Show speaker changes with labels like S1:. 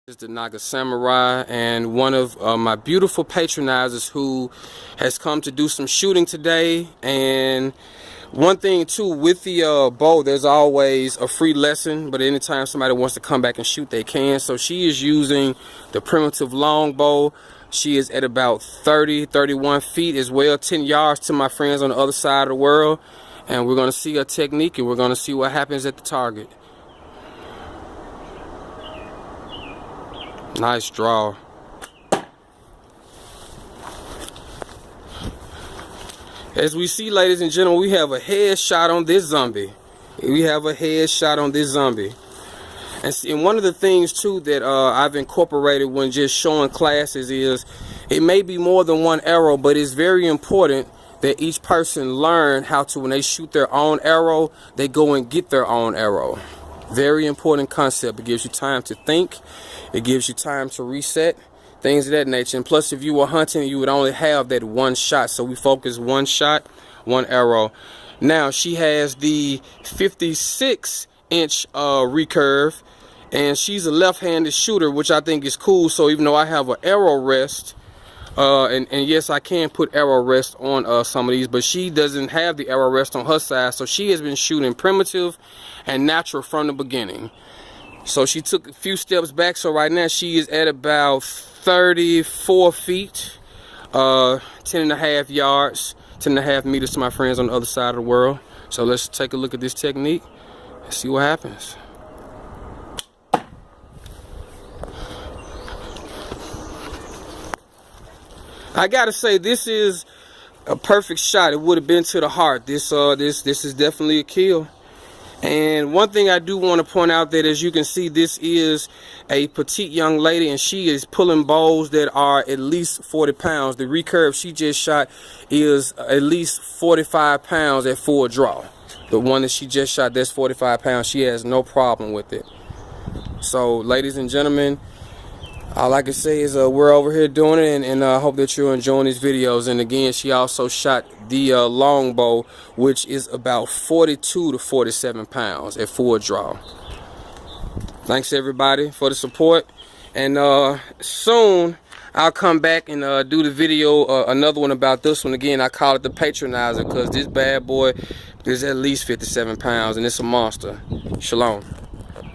S1: Is the Naga Samurai, and one of my beautiful patronizers who has come to do some shooting today. And one thing too, with the bow, there's always a free lesson, but anytime somebody wants to come back and shoot, they can. So she is using the primitive longbow. She is at about 31 feet as well, 10 yards to my friends on the other side of the world. And we're going to see her technique, and we're going to see what happens at the target. Nice draw. As we see, ladies and gentlemen, we have a headshot on this zombie. And one of the things too that I've incorporated when just showing classes is it may be more than one arrow, but it's very important that each person learn how to, when they shoot their own arrow, they go and get their own arrow. Very important concept. It gives you time to think. It gives you time to reset, things of that nature. And plus, if you were hunting, you would only have that one shot. So we focus one shot, one arrow. Now she has the 56-inch recurve, and she's a left-handed shooter, which I think is cool. So even though I have an arrow rest, and yes, I can put arrow rest on some of these, but she doesn't have the arrow rest on her side. So she has been shooting primitive and natural from the beginning. So she took a few steps back. So right now she is at about 34 feet, 10.5 yards, 10.5 meters to my friends on the other side of the world. So let's take a look at this technique and see what happens. I gotta say, this is a perfect shot. It would have been to the heart. This is definitely a kill. And one thing I do want to point out, that as you can see, this is a petite young lady, and she is pulling bows that are at least 40 pounds. The recurve she just shot is at least 45 pounds at full draw. The one that she just shot, that's 45 pounds. She has no problem with it. So, ladies and gentlemen, all I can say is we're over here doing it, and I hope that you're enjoying these videos. And again, she also shot the longbow, which is about 42 to 47 pounds at full draw. Thanks everybody for the support, and soon I'll come back and do the video, another one about this one. Again, I call it the Patronizer, because this bad boy is at least 57 pounds, and it's a monster. Shalom.